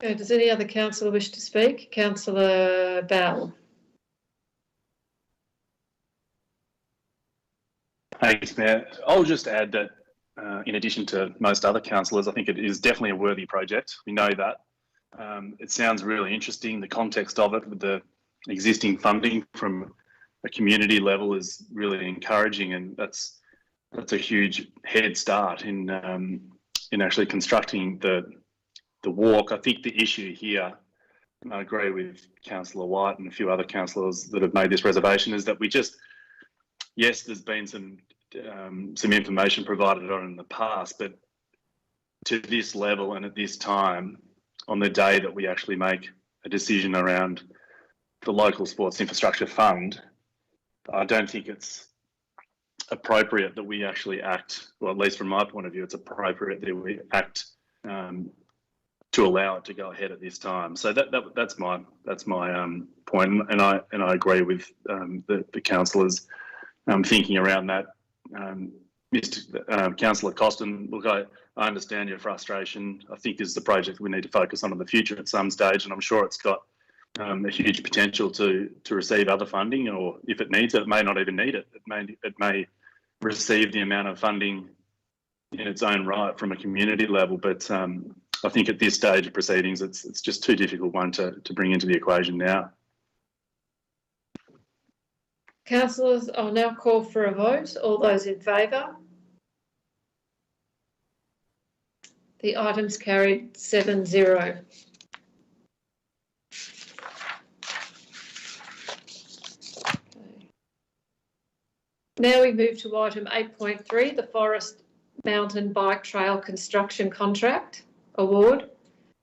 Okay, does any other councillor wish to speak? Councillor Bell. Thanks, Mayor. I'll just add that in addition to most other councillors, I think it is definitely a worthy project. We know that. It sounds really interesting. The context of it with the existing funding from a community level is really encouraging, and that's a huge head start in actually constructing the walk. I think the issue here, and I agree with Councillor White and a few other councillors that have made this reservation, is that yes, there's been some information provided on in the past, but to this level and at this time, on the day that we actually make a decision around the local sports infrastructure fund, I don't think it's appropriate that we actually act, well, at least from my point of view, it's appropriate that we act to allow it to go ahead at this time. So that's my point, and I agree with the councillors thinking around that. Councillor Costin, look, I understand your frustration. I think this is the project we need to focus on in the future at some stage, and I'm sure it's got a huge potential to receive other funding, or if it needs it, it may not even need it. It may receive the amount of funding in its own right from a community level, but I think at this stage of proceedings, it's just too difficult one to bring into the equation now. Councillors, I'll now call for a vote. All those in favour? The item's carried 7-0. Now we move to item 8.3, the Forest Mountain Bike Trail Construction Contract Award.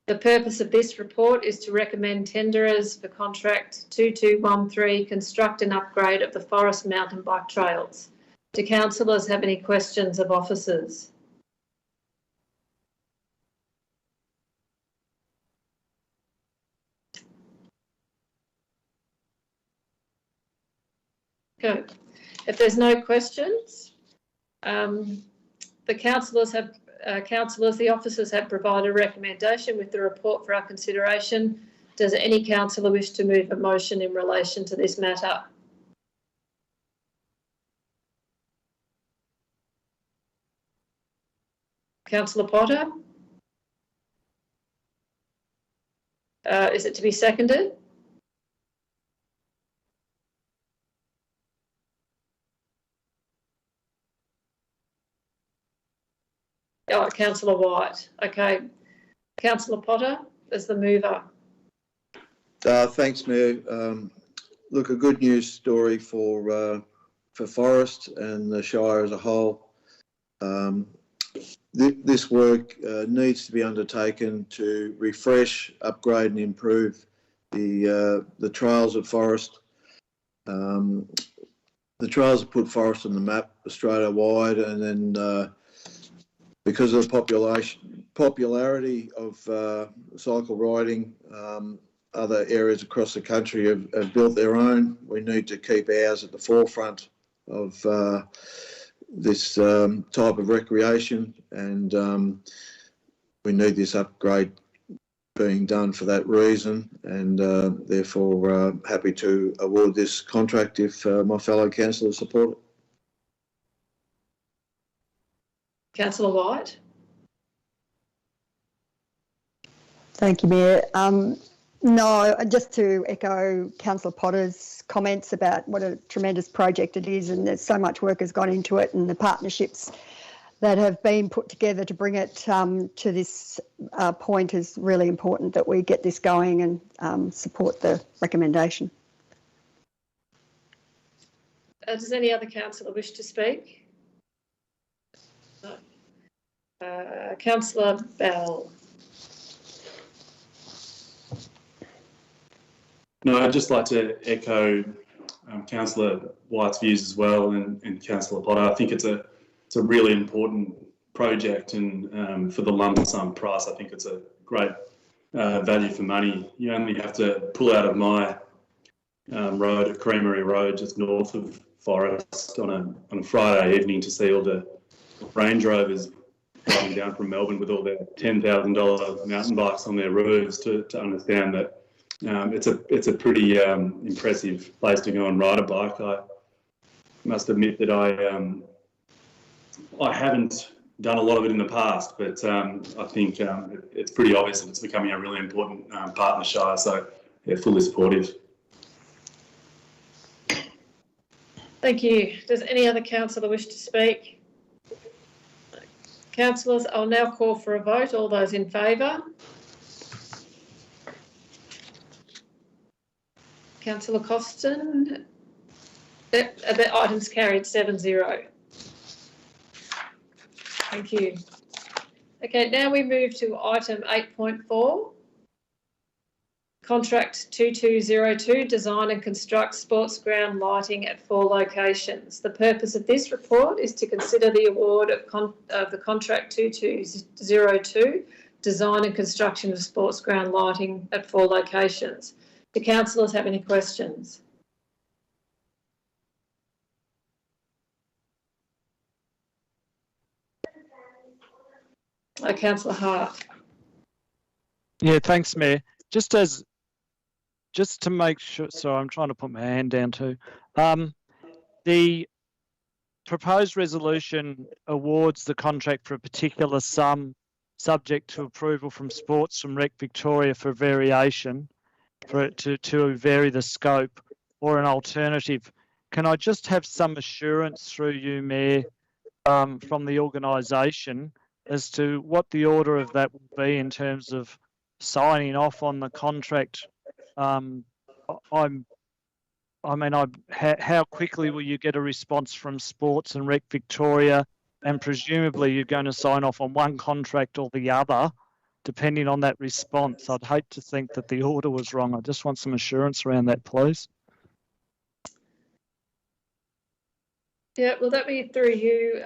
The purpose of this report is to recommend tenderers for contract 2213 construct and upgrade of the Forest Mountain Bike Trails. Do councillors have any questions of officers? Okay. If there's no questions, the councillors, the officers have provided a recommendation with the report for our consideration. Does any councillor wish to move a motion in relation to this matter? Councillor Potter? Is it to be seconded? Oh, Councillor White. Okay. Councillor Potter is the mover. Thanks, Mayor. Look, a good news story for Forest and the Shire as a whole. This work needs to be undertaken to refresh, upgrade and improve the trails of Forest. The trails have put Forest on the map Australia-wide, and then because of the popularity of cycle riding, other areas across the country have built their own. We need to keep ours at the forefront of this type of recreation, and we need this upgrade being done for that reason, and therefore happy to award this contract if my fellow councillors support it. Councillor White. Thank you, Mayor. No, just to echo Councillor Potter's comments about what a tremendous project it is, and there's so much work has gone into it, and the partnerships that have been put together to bring it to this point is really important that we get this going and support the recommendation. Does any other councillor wish to speak? No. Councillor Bell. No, I'd just like to echo Councillor White's views as well, and Councillor Potter. I think it's a really important project, and for the lump sum price, I think it's a great value for money. You only have to pull out of my road at Creamery Road, just north of Forest, on a Friday evening to see all the Range Rovers driving down from Melbourne with all their $10,000 mountain bikes on their roofs to understand that it's a pretty impressive place to go and ride a bike. I must admit that I haven't done a lot of it in the past, but I think it's pretty obvious that it's becoming a really important part of the Shire, so yeah, fully supportive. Thank you. Does any other councillor wish to speak? Councillors, I'll now call for a vote. All those in favour? Councillor Costin? The item's carried 7-0. Thank you. Okay, now we move to item 8.4. Contract 2202, design and construct sports ground lighting at 4 locations. The purpose of this report is to consider the award of the contract 2202, design and construction of sports ground lighting at 4 locations. Do councillors have any questions? Councillor Hart. Yeah, thanks, Mayor. Just to make sure, so I'm trying to put my hand down too. The proposed resolution awards the contract for a particular sum subject to approval from Sports and Rec Victoria for variation, for it to vary the scope, or an alternative. Can I just have some assurance through you, Mayor, from the organisation as to what the order of that will be in terms of signing off on the contract? How quickly will you get a response from Sports and Rec Victoria, and presumably you're going to sign off on one contract or the other, depending on that response? I'd hate to think that the order was wrong. I just want some assurance around that, please. Yeah, will that be through you,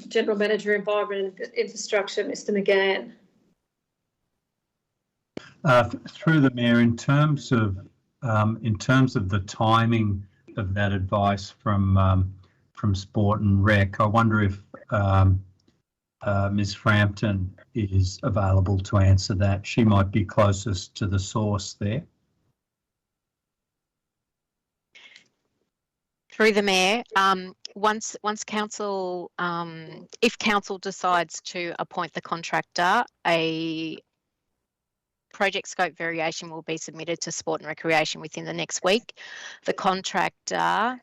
General Manager, Environment and Infrastructure, Mr. McGann? Through the Mayor, in terms of the timing of that advice from Sport and Rec, I wonder if Ms. Frampton is available to answer that. She might be closest to the source there. Through the Mayor, once council, if council decides to appoint the contractor, a project scope variation will be submitted to Sport and Recreation within the next week. The contractor,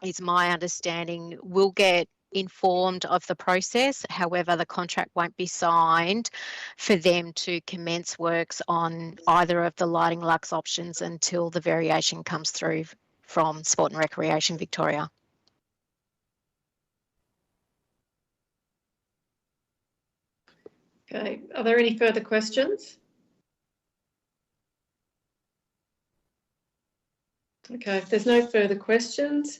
is my understanding, will get informed of the process. However, the contract won't be signed for them to commence works on either of the lighting lux options until the variation comes through from Sport and Recreation Victoria. Okay, are there any further questions? Okay, if there's no further questions,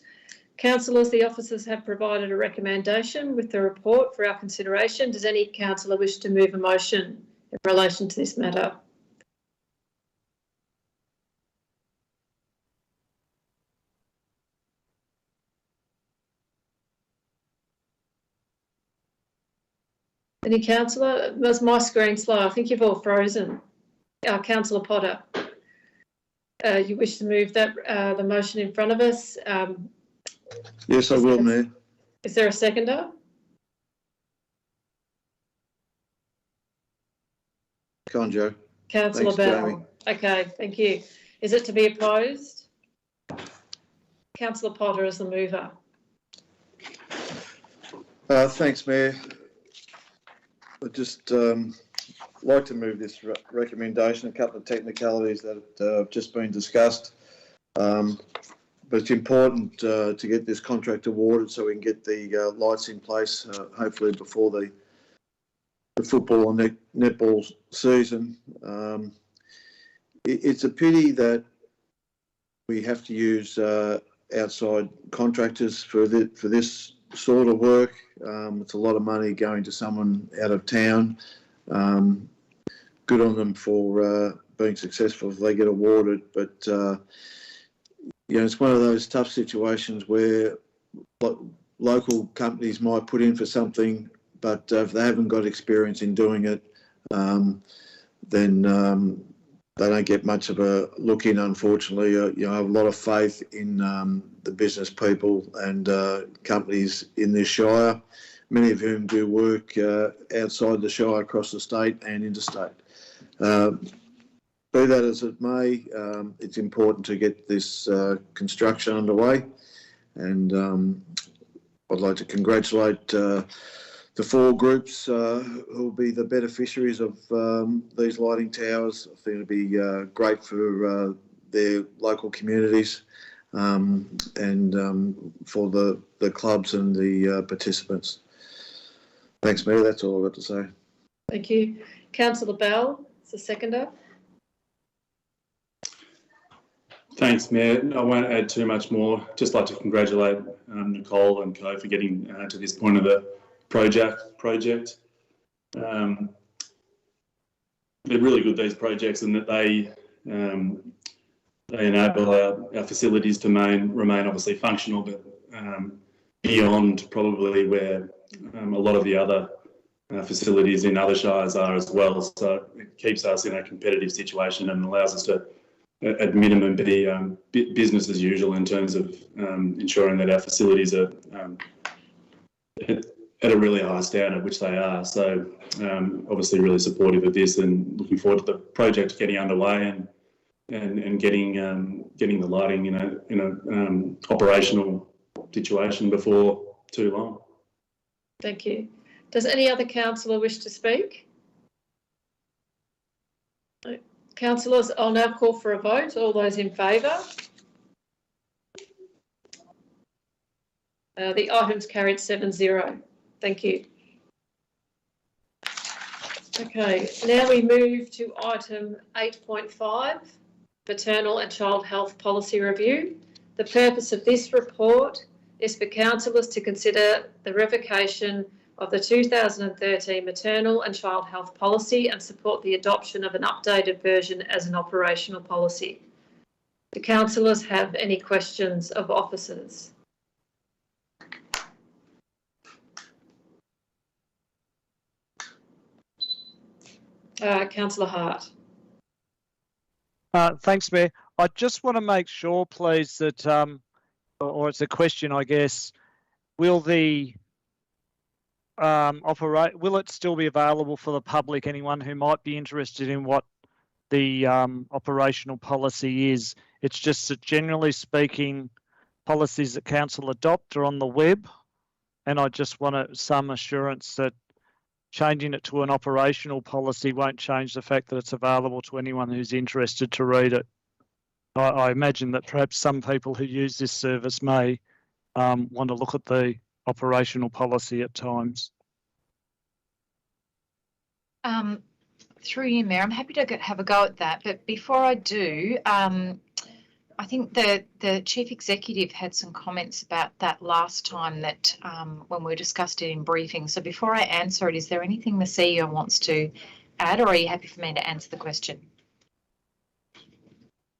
councillors, the officers have provided a recommendation with the report for our consideration. Does any councillor wish to move a motion in relation to this matter? Any councillor? Was my screen slow? I think you've all frozen. Councillor Potter. You wish to move that the motion in front of us? Yes, I will, Mayor. Is there a seconder? Come on, Joe. Councillor Bell. Okay, thank you. Is it to be opposed? Councillor Potter is the mover. Thanks, Mayor. I'd just like to move this recommendation. A couple of technicalities that have just been discussed, but it's important to get this contract awarded so we can get the lights in place, hopefully before the football and netball season. It's a pity that we have to use outside contractors for this sort of work. It's a lot of money going to someone out of town. Good on them for being successful if they get awarded, but it's one of those tough situations where local companies might put in for something, but if they haven't got experience in doing it, then they don't get much of a look in, unfortunately. I have a lot of faith in the business people and companies in this Shire, many of whom do work outside the Shire, across the state and interstate. Be that as it may, it's important to get this construction underway, and I'd like to congratulate the 4 groups who will be the beneficiaries of these lighting towers. I think it'll be great for their local communities and for the clubs and the participants. Thanks, Mayor. That's all I've got to say. Thank you. Councillor Bell is the seconder. Thanks, Mayor. I won't add too much more. Just like to congratulate Nicole and Co for getting to this point of the project. They're really good, these projects, in that they enable our facilities to remain obviously functional, but beyond probably where a lot of the other facilities in other shires are as well. So it keeps us in a competitive situation and allows us to, at minimum, be business as usual in terms of ensuring that our facilities are at a really high standard, which they are. So obviously really supportive of this and looking forward to the project getting underway and getting the lighting in a operational situation before too long. Thank you. Does any other councillor wish to speak? No. Councillors, I'll now call for a vote. All those in favour? The item's carried 7-0. Thank you. Okay, now we move to item 8.5, Maternal and Child Health Policy Review. The purpose of this report is for councillors to consider the revocation of the 2013 Maternal and Child Health Policy and support the adoption of an updated version as an operational policy. Do councillors have any questions of officers? Councillor Hart. Thanks, Mayor. I just want to make sure, please, that, or it's a question, I guess, will the will it still be available for the public, anyone who might be interested in what the operational policy is? It's just that, generally speaking, policies that council adopt are on the web, and I just want some assurance that changing it to an operational policy won't change the fact that it's available to anyone who's interested to read it. I imagine that perhaps some people who use this service may want to look at the operational policy at times. Through you, Mayor, I'm happy to have a go at that. But before I do, I think the Chief Executive had some comments about that last time that when we discussed it in briefing. So before I answer it, is there anything the CEO wants to add, or are you happy for me to answer the question?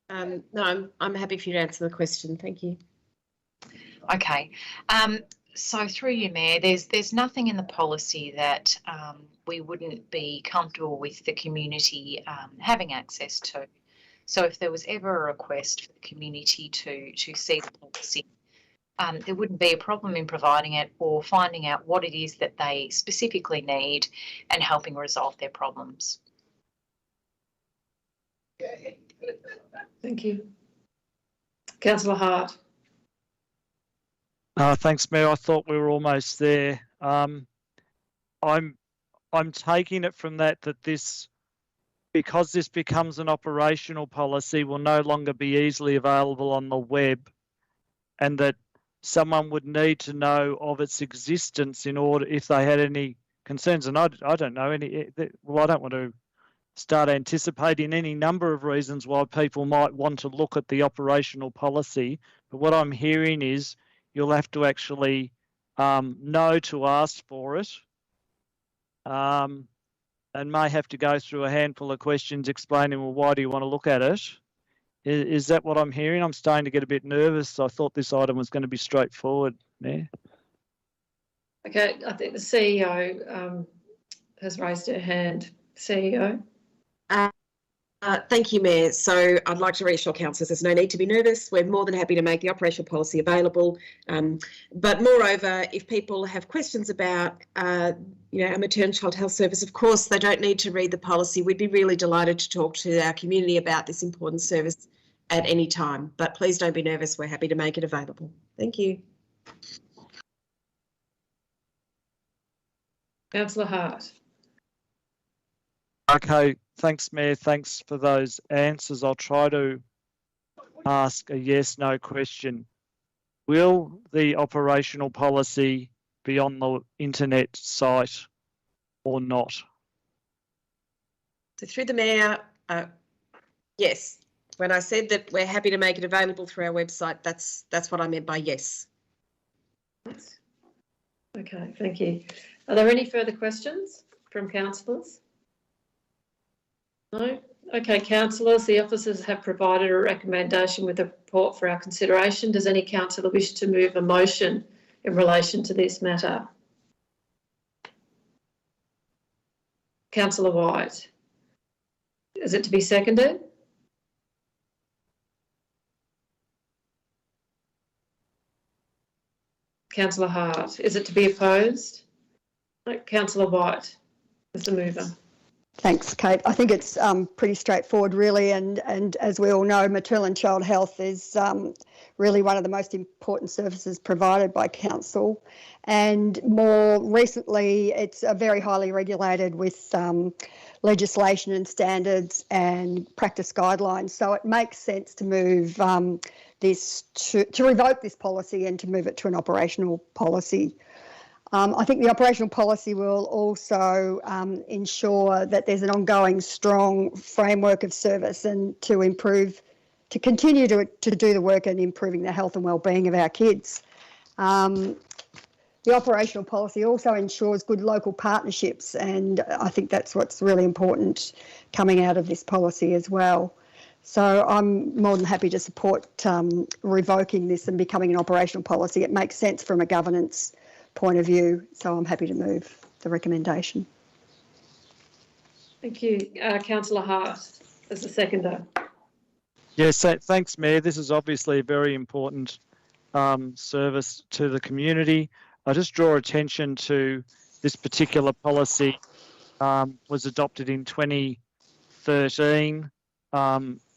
No, I'm happy for you to answer the question. Thank you. Okay. So through you, Mayor, there's nothing in the policy that we wouldn't be comfortable with the community having access to. So if there was ever a request for the community to see the policy, there wouldn't be a problem in providing it or finding out what it is that they specifically need and helping resolve their problems. Thank you. Councillor Hart. Thanks, Mayor. I thought we were almost there. I'm taking it from that this, because this becomes an operational policy, will no longer be easily available on the web, and that someone would need to know of its existence in order, if they had any concerns. And I don't know any. Well, I don't want to start anticipating any number of reasons why people might want to look at the operational policy But what I'm hearing is you'll have to actually know to ask for it, and may have to go through a handful of questions explaining, well, why do you want to look at it? Is that what I'm hearing? I'm starting to get a bit nervous. I thought this item was going to be straightforward, Mayor. Okay, I think the CEO has raised her hand. CEO. Thank you, Mayor. So I'd like to reassure councillors there's no need to be nervous. We're more than happy to make the operational policy available. But moreover, if people have questions about, a maternal child health service, of course, they don't need to read the policy. We'd be really delighted to talk to our community about this important service at any time. But please don't be nervous. We're happy to make it available. Thank you. Councillor Hart. Okay, thanks, Mayor. Thanks for those answers. I'll try to ask a yes/no question. Will the operational policy be on the internet site or not? So through the Mayor, yes. When I said that we're happy to make it available through our website, that's what I meant by yes. Okay, thank you. Are there any further questions from councillors? No? Okay, councillors, the officers have provided a recommendation with a report for our consideration. Does any councillor wish to move a motion in relation to this matter? Councillor White. Is it to be seconded? Councillor Hart. Is it to be opposed? No. Councillor White is the mover. Thanks, Kate. I think it's pretty straightforward, really, and as we all know, maternal and child health is really one of the most important services provided by council, and more recently, it's very highly regulated with legislation and standards and practice guidelines. So it makes sense to move this to revoke this policy and to move it to an operational policy. I think the operational policy will also ensure that there's an ongoing strong framework of service and to continue to do the work in improving the health and wellbeing of our kids. The operational policy also ensures good local partnerships, and I think that's what's really important coming out of this policy as well. So I'm more than happy to support revoking this and becoming an operational policy. It makes sense from a governance point of view, so I'm happy to move the recommendation. Thank you. Councillor Hart as the seconder. Yes, thanks, Mayor. This is obviously a very important service to the community. I just draw attention to this particular policy was adopted in 2013.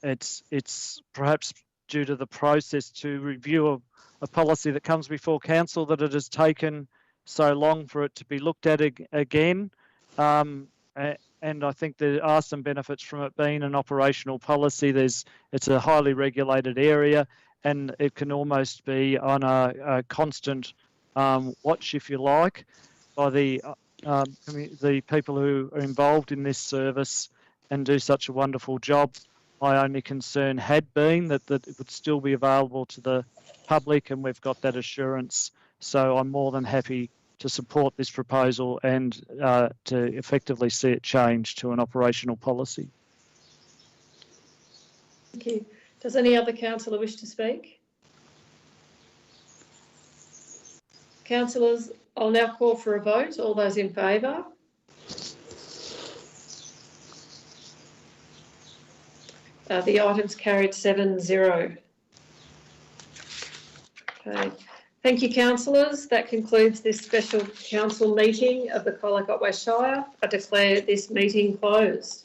It's perhaps due to the process to review a policy that comes before council that it has taken so long for it to be looked at again. And I think there are some benefits from it being an operational policy. It's a highly regulated area, and it can almost be on a constant watch, if you like, by the people who are involved in this service and do such a wonderful job. My only concern had been that it would still be available to the public, and we've got that assurance. So I'm more than happy to support this proposal and to effectively see it change to an operational policy. Thank you. Does any other councillor wish to speak? Councillors, I'll now call for a vote. All those in favour? The item's carried 7-0. Okay. Thank you, councillors. That concludes this special council meeting of the Colac Otway Shire. I declare this meeting closed.